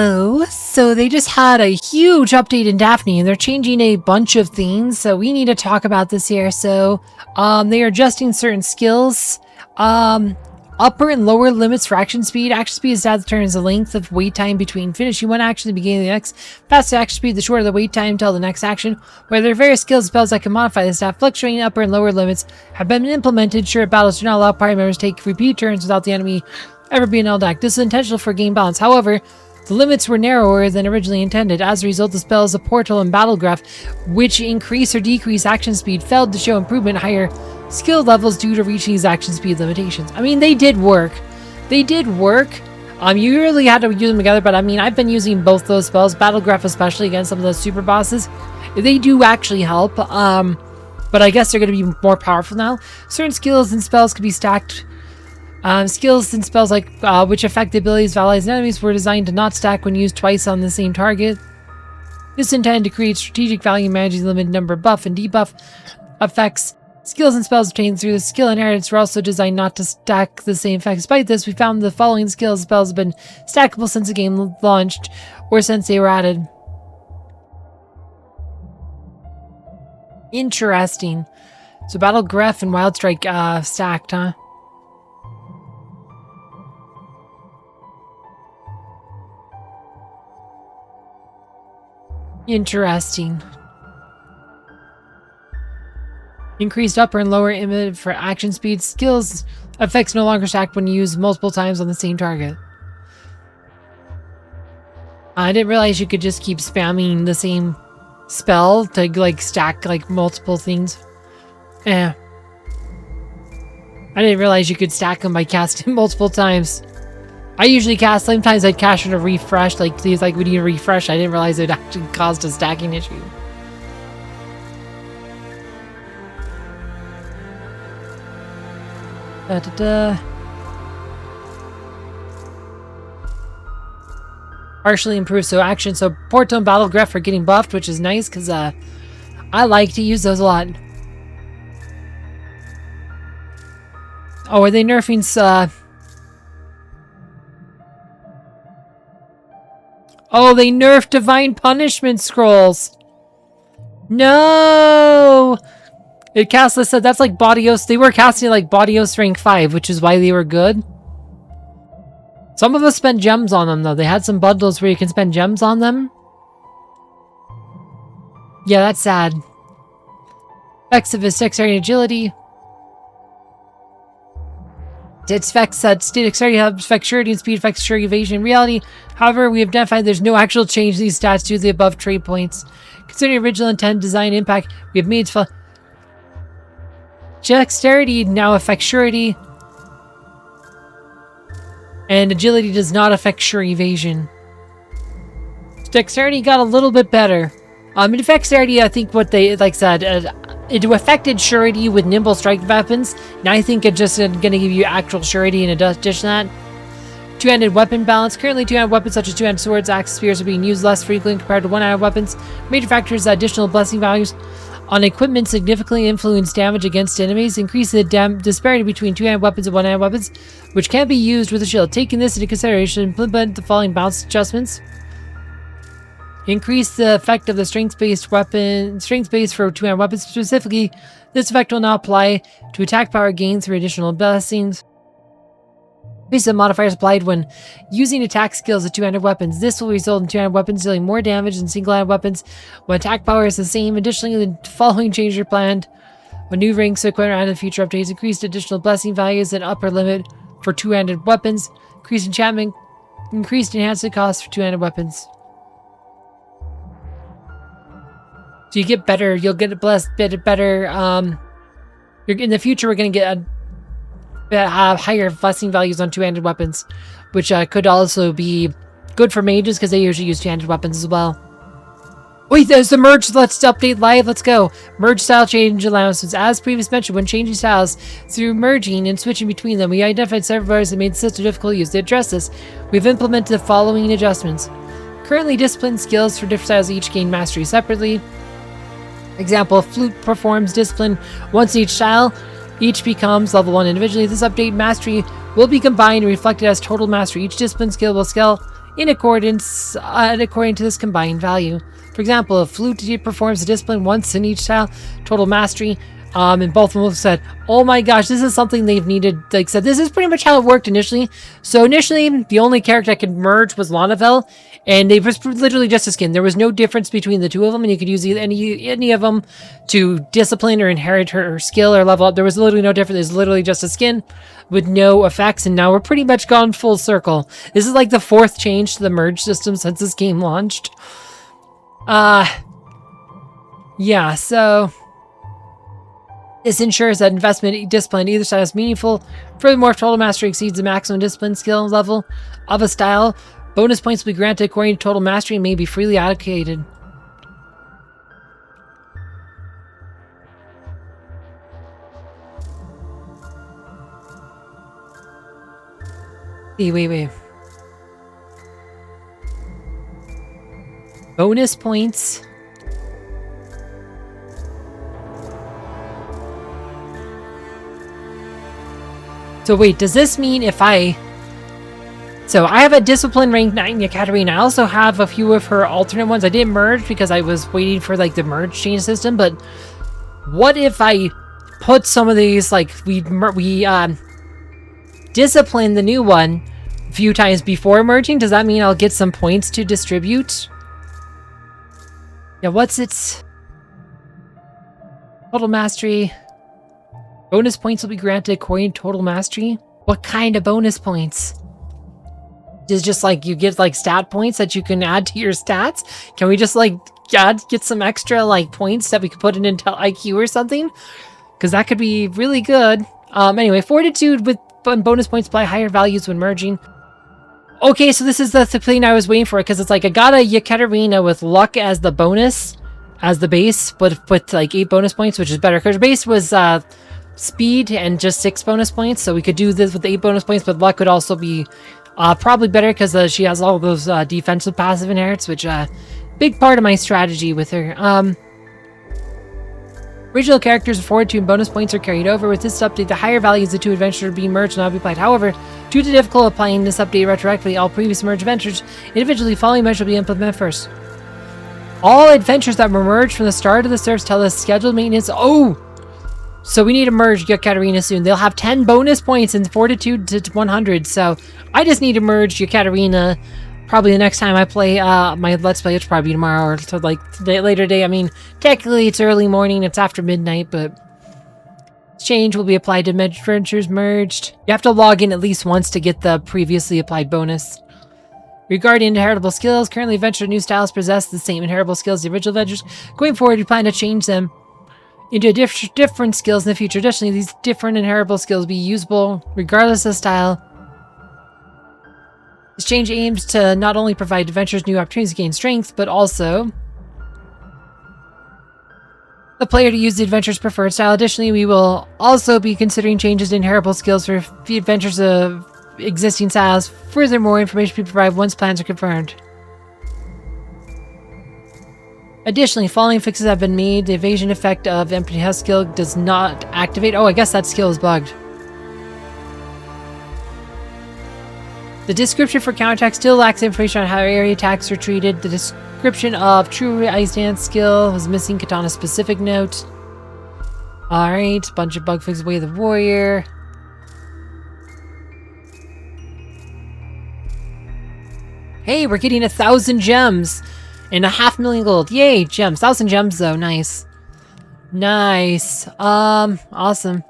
Hello. So they just had a huge update in Daphne and they're changing a bunch of things. So we need to talk about this here. So they are adjusting certain skills. Upper and lower limits for action speed. Action speed is that determines the length of wait time between finishing one action and beginning the next. Faster action speed, the shorter the wait time until the next action. Where there are various skills and spells that can modify this stat. Fluctuating upper and lower limits have been implemented. Sure, battles do not allow party members to take repeat turns without the enemy ever being held back. This is intentional for game balance. However, the limits were narrower than originally intended. As a result, the spells of Portal and Battle Graph, which increase or decrease action speed, failed to show improvement in higher skill levels due to reaching these action speed limitations. I mean, they did work. They did work. You really had to use them together, but I mean, I've been using both those spells, Battle Graph especially against some of those super bosses. They do actually help, but I guess they're going to be more powerful now. Certain skills and spells can be stacked. Skills and spells like which affect the abilities of allies and enemies were designed to not stack when used twice on the same target. This is intended to create strategic value managing the limited number of buff and debuff effects. Skills and spells obtained through the skill inheritance were also designed not to stack the same effect. Despite this, we found the following skills and spells have been stackable since the game launched or since they were added. Interesting. So Battle Graph and Wild Strike stacked, huh? Interesting. Increased upper and lower limit for action speed. Skills effects no longer stack when used multiple times on the same target. I didn't realize you could just keep spamming the same spell to like stack like multiple things. I didn't realize you could stack them by casting multiple times. I usually cast, sometimes I'd cast it to refresh, like these, like we need a refresh. I didn't realize it actually caused a stacking issue. Partially improved, so action, so Porto and Battle Graph are getting buffed, which is nice, because I like to use those a lot. Oh, are they nerfing, oh, they nerfed Divine Punishment Scrolls. No! It cast said that's like Bodios. They were casting like Bodios rank 5, which is why they were good. Some of us spent gems on them though. They had some bundles where you can spend gems on them. Yeah, that's sad. Effects of his dexterity and agility. Its effects state dexterity helps affect surety and speed affects surety evasion in reality. However, we have identified there's no actual change to these stats due to the above trade points. Considering original intent, design, impact, we have made dexterity now affects surety, and agility does not affect sure evasion. Dexterity got a little bit better. In dexterity, I think what they said, it affected surety with nimble strike weapons. Now I think it's just going to give you actual surety in addition to that. Two-handed weapon balance. Currently, two-handed weapons such as two-handed swords, axes, spears are being used less frequently compared to one-handed weapons. Major factors: additional blessing values on equipment significantly influence damage against enemies, increase the disparity between two-handed weapons and one-handed weapons, which can be used with a shield. Taking this into consideration, implement the following balance adjustments. Increase the effect of the strength-based for two-handed weapons. Specifically, this effect will now apply to attack power gained through additional blessings. Increase the modifiers applied when using attack skills of two-handed weapons. This will result in two-handed weapons dealing more damage than single-handed weapons when attack power is the same. Additionally, the following changes are planned when new ranks of equipment are added in future updates. Increased additional blessing values and upper limit for two-handed weapons. Increased enchantment, increased enhancement costs for two-handed weapons. So you get better, you'll get a bit better, in the future we're going to get higher blessing values on two-handed weapons, which could also be good for mages because they usually use two-handed weapons as well. Wait, there's the merge. Let's update live. Let's go. Merge style change allowances. As previously mentioned, when changing styles through merging and switching between them, we identified several barriers that made the system difficult to use. To address this, we've implemented the following adjustments. Currently, discipline skills for different styles each gain mastery separately. Example, flute performs discipline once each style. Each becomes level 1 individually. This update mastery will be combined and reflected as total mastery. Each discipline skill will scale according to this combined value. For example, if flute performs a discipline once in each style, total mastery. And both of them said, oh my gosh, this is something they've needed. Like said, this is pretty much how it worked initially. So initially, the only character I could merge was Lanavel, and they was literally just a skin. There was no difference between the two of them, and you could use any of them to discipline or inherit her skill or level up. There was literally no difference. There's literally just a skin with no effects, and now we're pretty much gone full circle. This is like the 4th change to the merge system since this game launched. Yeah, so this ensures that investment discipline either side is meaningful. Furthermore, if total mastery exceeds the maximum discipline skill level of a style, bonus points will be granted according to total mastery and may be freely allocated. Wait. Bonus points. So wait, does this mean if So I have a discipline rank 9 Kathrine. I also have a few of her alternate ones. I didn't merge because I was waiting for like the merge change system, but what if I put some of these, like we discipline the new one a few times before merging? Does that mean I'll get some points to distribute? Yeah, what's its total mastery? Bonus points will be granted according to total mastery. What kind of bonus points? Is just like you get like stat points that you can add to your stats? Can we just like get some extra like points that we could put in Intel IQ or something? Because that could be really good. Anyway, fortitude with bonus points apply higher values when merging. Okay, so this is the thing I was waiting for, because it's like I got a Yekaterina with luck as the bonus, as the base, but with like 8 bonus points, which is better because her base was speed and just 6 bonus points, so we could do this with 8 bonus points, but luck would also be probably better because she has all those defensive passive inherits, which big part of my strategy with her. Original characters of fortitude and bonus points are carried over. With this update, the higher values of the 2 adventures are being merged and not be applied. However, due to difficult applying this update retroactively, all previous merged adventures individually following measures will be implemented first. All adventures that were merged from the start of the service tell us scheduled maintenance. Oh! So we need to merge Yekaterina soon. They'll have 10 bonus points and fortitude to 100, so I just need to merge Yekaterina probably the next time I play my Let's Play. It's probably tomorrow or to like later day. I mean, technically it's early morning, it's after midnight, but change will be applied to adventures merged. You have to log in at least once to get the previously applied bonus. Regarding inheritable skills, currently adventure new styles possess the same inheritable skills as the original adventures. Going forward, we plan to change them into different skills in the future. Additionally, these different inheritable skills will be usable regardless of style. This change aims to not only provide adventurers new opportunities to gain strength, but also the player to use the adventurer's preferred style. Additionally, we will also be considering changes to inheritable skills for the adventures of existing styles. Furthermore, information will be provided once plans are confirmed. Additionally, following fixes have been made. The evasion effect of Empty House skill does not activate. Oh, I guess that skill is bugged. The description for counterattack still lacks information on how area attacks are treated. The description of True Ice Dance skill was missing. Katana specific note. Alright, bunch of bug fixes. Way of the Warrior. Hey, we're getting 1,000 gems and 500,000 gold. Yay, gems. 1,000 gems though. Nice. Nice. Awesome.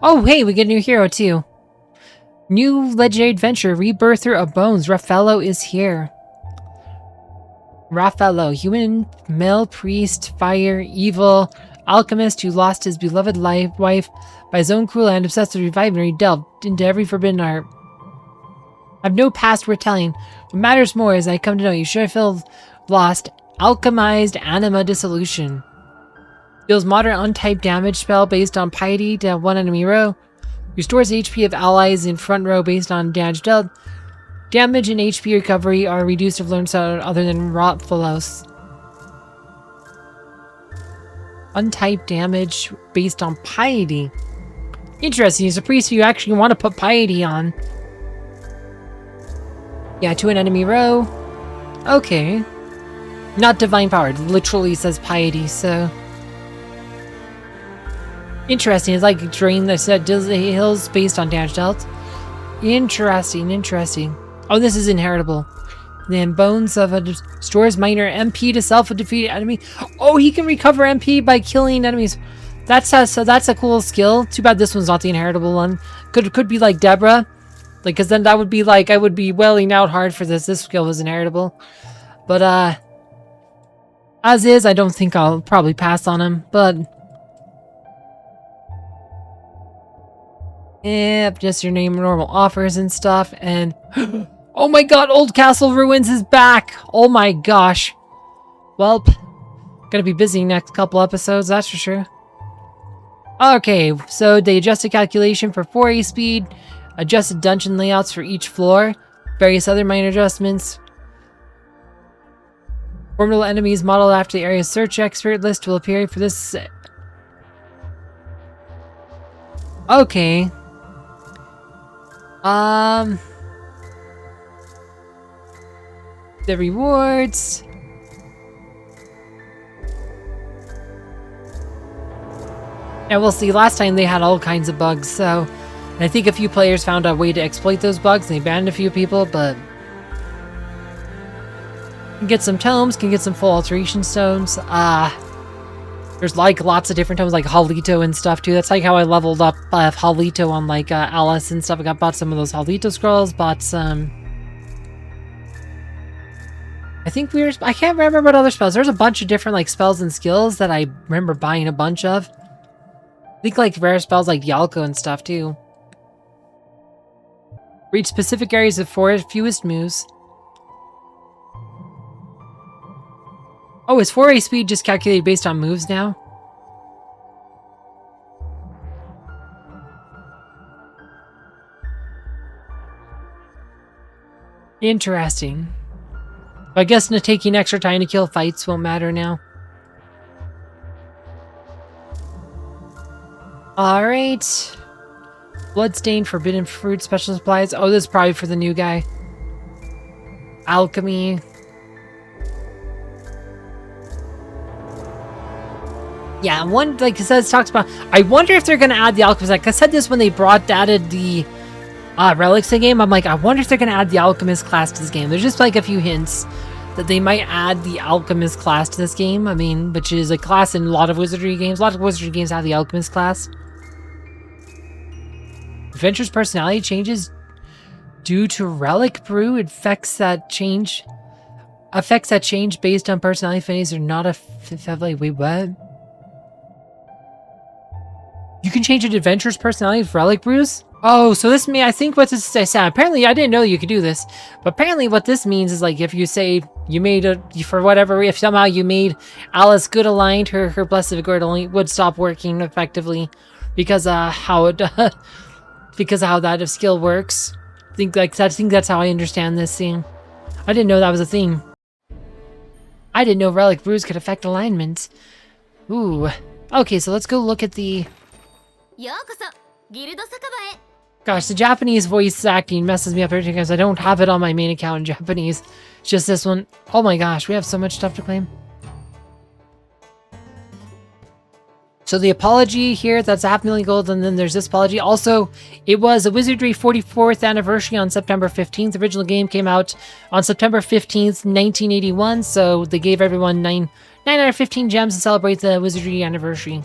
Oh, hey, we get a new hero too. New legendary adventure, Rebirther of Bones. Raffaello is here. Raffaello, human, male priest, fire, evil, alchemist who lost his beloved wife by his own cruel and obsessed with reviving her. He delved into every forbidden art. I have no past worth telling. What matters more is I come to know you should have feel lost. Alchemized Anima Dissolution. Deals moderate untyped damage spell based on piety to one enemy row. Restores HP of allies in front row based on damage dealt. Damage and HP recovery are reduced if learned other than Raffaello's. Untyped damage based on piety. Interesting. He's a priest who you actually want to put piety on. Yeah, to an enemy row. Okay. Not divine power. It literally says piety, so... Interesting. It's like drain the set hills based on damage dealt. Interesting, interesting. Oh, this is inheritable. Then bones of a stores minor MP to self a defeated enemy. Oh, he can recover MP by killing enemies. That's a cool skill. Too bad this one's not the inheritable one. Could be like Deborah, like, because then that would be like I would be welling out hard for this. This skill was inheritable, but as is, I don't think I'll probably pass on him. But yep, just your name, normal offers and stuff, and. Oh my god, Old Castle Ruins is back! Oh my gosh. Well, gonna be busy next couple episodes, that's for sure. Okay, so they adjusted calculation for 4A speed, adjusted dungeon layouts for each floor, various other minor adjustments. Formidable enemies modeled after the area's search expert list will appear for this. Okay. The rewards. Yeah, we'll see. Last time they had all kinds of bugs, so I think a few players found a way to exploit those bugs and they banned a few people, but can get some tomes, can get some full alteration stones. There's like lots of different tomes like Halito and stuff too. That's like how I leveled up Halito on like Alice and stuff. I bought some of those Halito scrolls, bought some. I think I can't remember what other spells. There's a bunch of different like spells and skills that I remember buying a bunch of. I think like rare spells like Yalko and stuff too. Reach specific areas of fewest moves. Oh, is 4A speed just calculated based on moves now? Interesting. I guess taking extra time to kill fights won't matter now. Alright. Bloodstained, forbidden fruit, special supplies. Oh, this is probably for the new guy. Alchemy. Yeah, one, like it says, talks about. I wonder if they're gonna add the alchemist. Like I said this when they added the relics in the game. I'm like, I wonder if they're gonna add the alchemist class to this game. There's just like a few hints that they might add the alchemist class to this game. I mean, which is a class in a lot of wizardry games. A lot of wizardry games have the alchemist class. Adventure's personality changes due to relic brew. Affects that change based on personality phase or not wait, what? You can change an adventurer's personality with relic brews? Oh, so this means, I think what this says, apparently I didn't know you could do this, but apparently what this means is like if you say you made for whatever, if somehow you made Alice good aligned, her Blessed Vigor only would stop working effectively because how that skill works. I think that's how I understand this thing. I didn't know that was a thing. I didn't know relic brews could affect alignment. Ooh. Okay, so let's go look at the... Gosh, the Japanese voice acting messes me up every time because I don't have it on my main account in Japanese. It's just this one. Oh my gosh, we have so much stuff to claim. So the apology here, that's 500,000 gold, and then there's this apology. Also, it was a Wizardry 44th anniversary on September 15th. The original game came out on September 15th, 1981, so they gave everyone 9 out of 15 gems to celebrate the Wizardry anniversary.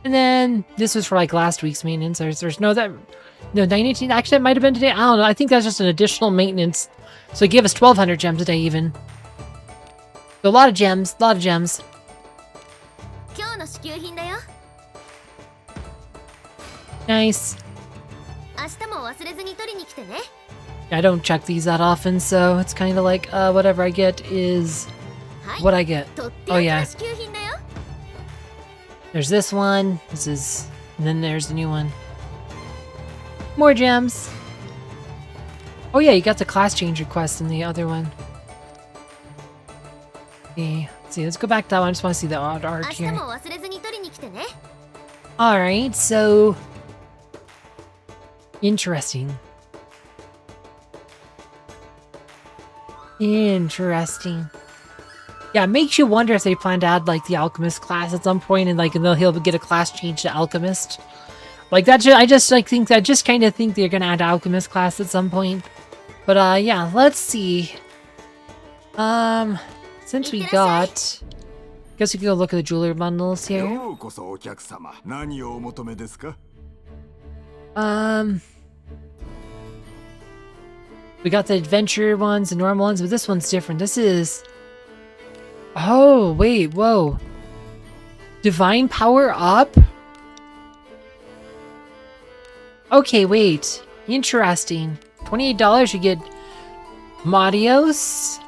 And then this was for like last week's maintenance. There's no 918. Actually, it might have been today. I don't know. I think that's just an additional maintenance. So it gave us 1,200 gems a day even. So a lot of gems. A lot of gems. Nice. I don't check these that often, so it's kind of like whatever I get is what I get. Oh yeah. There's this one. This is, and then there's the new one. More gems. Oh yeah, you got the class change request in the other one. Okay, let's see. Let's go back to that one. I just want to see the odd art here. All right, so interesting. Interesting. Yeah, it makes you wonder if they plan to add like the alchemist class at some point, and like he'll get a class change to alchemist. Like that. I just like think that just kind of think they're gonna add alchemist class at some point. But yeah, let's see. Since we got, guess we can go look at the jeweler bundles here. We got the adventure ones, the normal ones, but this one's different. This is... Oh, wait, whoa. Divine power up? Okay, wait. Interesting. $28, you get Madios.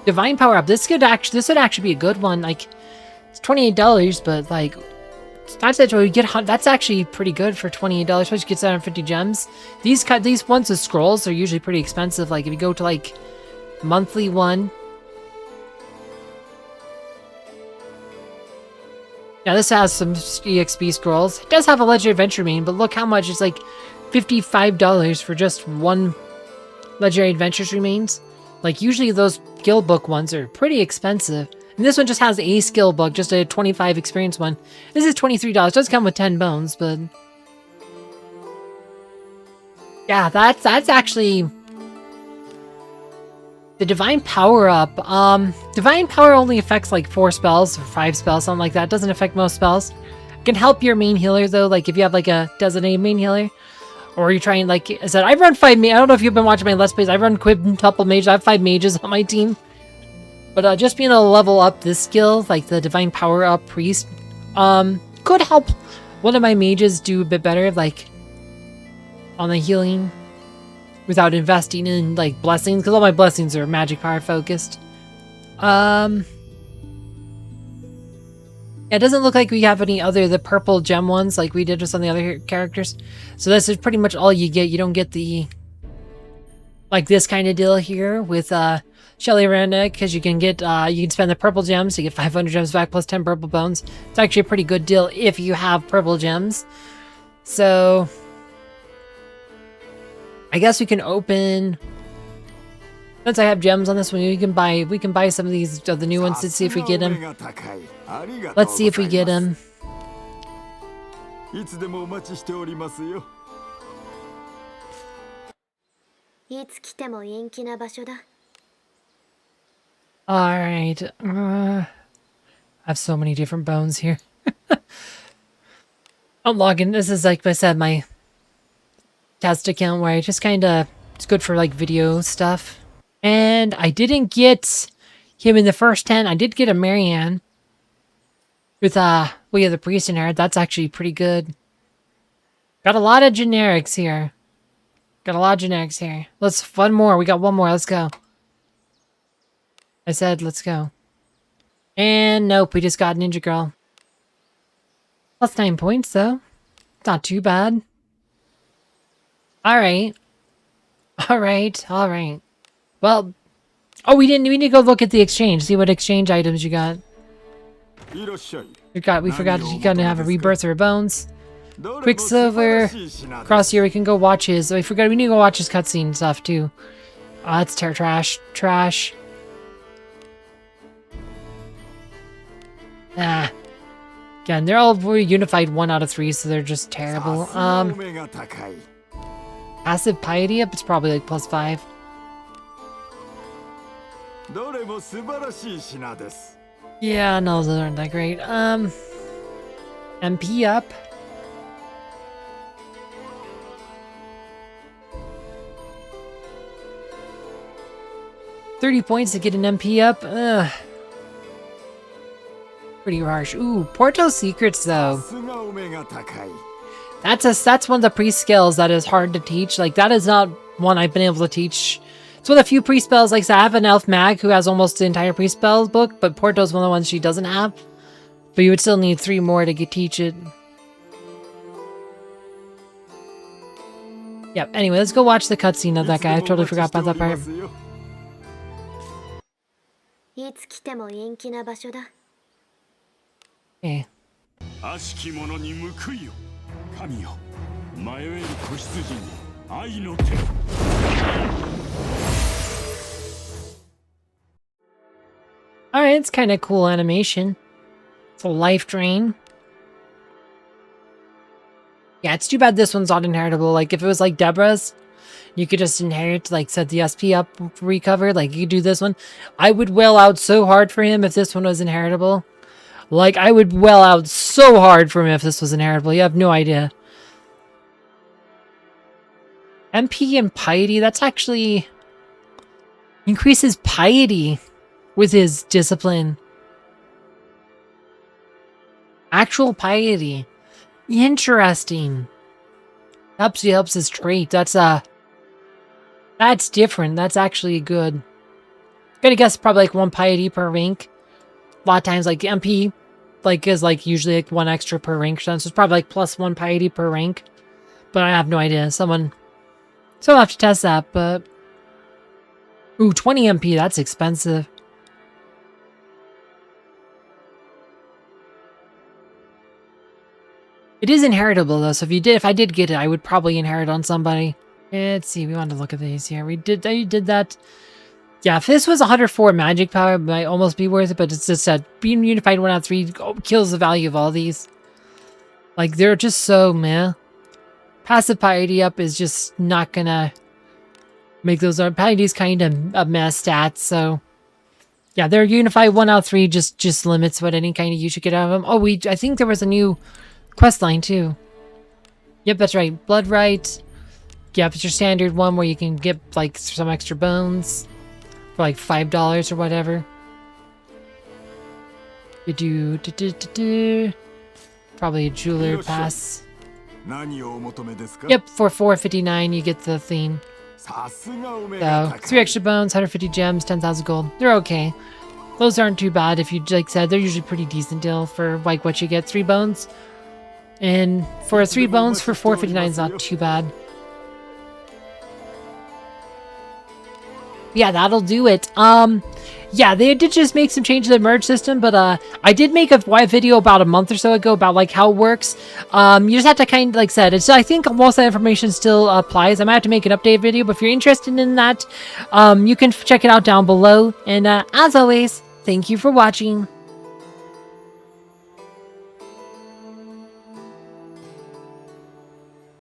Divine power up. This would actually be a good one. Like, it's $28, but like, that's actually pretty good for $28. Especially if you get 750 gems. These ones with scrolls are usually pretty expensive. Like if you go to like monthly one. Yeah, this has some EXP scrolls. It does have a legendary adventure main, but look how much it's like $55 for just one legendary adventures remains. Like usually those guild book ones are pretty expensive. And this one just has a skill book, just a 25 experience one. This is $23. It does come with 10 bones, but yeah, that's actually the divine power up. Divine power only affects like 4 spells or 5 spells, something like that. It doesn't affect most spells. It can help your main healer though, like if you have like a designated main healer, or you're trying, like I said, I run 5 mages. I don't know if you've been watching my Let's Plays. I run quintuple mages. I have 5 mages on my team. But just being able to level up this skill, like the divine power up priest, could help one of my mages do a bit better, like on the healing, without investing in like blessings, because all my blessings are magic power focused. Yeah, it doesn't look like we have any other the purple gem ones like we did with some of the other characters. So this is pretty much all you get. You don't get the like this kind of deal here with Shelly Randa, because you can get you can spend the purple gems to get 500 gems back plus 10 purple bones. It's actually a pretty good deal if you have purple gems. So I guess we can open, since I have gems on this one, we can buy some of these of the new ones to see if we get them. Let's see if we get them. Alright. I have so many different bones here. I'm logging. This is, like I said, my test account where I just kind of, it's good for like video stuff. And I didn't get him in the first 10. I did get a Marianne with, well, yeah, the priest in her. That's actually pretty good. Got a lot of generics here. Let's, one more. We got one more. Let's go. I said, let's go. And nope, we just got Ninja Girl. Plus 9 points, though. Not too bad. Alright. Well, oh, we need to go look at the exchange. See what exchange items you got. We forgot you gotta have a Rebirther of Bones. Quicksilver. Across here, we can go watch his. We need to go watch his cutscene stuff, too. That's trash. Again, they're all unified 1 out of 3, so they're just terrible. Passive piety up, it's probably like plus 5. Yeah, no, those aren't that great. MP up. $30 points to get an MP up. Ugh. Pretty harsh. Ooh, Porto Secrets though. That's one of the priest skills that is hard to teach. Like that is not one I've been able to teach. It's one of the few priest spells. Like I have an elf mag who has almost the entire priest spells book, but Porto's one of the ones she doesn't have. But you would still need 3 more to teach it. Yep. Anyway, let's go watch the cutscene of that guy. I totally forgot about that part. Okay. Alright, it's kind of cool animation. It's a life drain. Yeah, it's too bad this one's not inheritable. Like, if it was like Deborah's, you could just inherit, like, set the SP up, recover. Like, you could do this one. I would wail out so hard for him if this one was inheritable. Like, I would wail out so hard for him if this was inheritable. You have no idea. MP and piety, that's actually... increases piety with his discipline. Actual piety. Interesting. Helps his trait. That's different. That's actually good. Gonna guess probably like 1 piety per rank. A lot of times like MP like is like usually like 1 extra per rank. So it's probably like plus 1 piety per rank. But I have no idea. Someone will have to test that, but ooh, 20 MP, that's expensive. It is inheritable though, so if I did get it, I would probably inherit on somebody. Let's see, we want to look at these here. You did that. Yeah, if this was 104 magic power, it might almost be worth it, but it's just that being unified 1 out of 3 kills the value of all these. Like, they're just so meh. Passive piety up is just not gonna make those. Piety's kind of a mess stats, so yeah, they're unified 1 out of 3 just limits what any kind of use you get out of them. Oh, I think there was a new quest line too. Yep, that's right. Blood Right. Yep, it's your standard one where you can get like some extra bones for like $5 or whatever. Probably a jeweler pass. Yep, for $4.59 you get the theme. So 3 extra bones, 150 gems, 10,000 gold. They're okay. Those aren't too bad. If you like said, they're usually pretty decent deal for like what you get. 3 bones. And for 3 bones for $4.59 is not too bad. Yeah, that'll do it. Yeah, they did just make some changes to the merge system, but I did make a video about a month or so ago about like how it works. You just have to kind of like said it's. I think most of that information still applies. I might have to make an update video, but if you're interested in that, you can check it out down below. And as always, thank you for watching.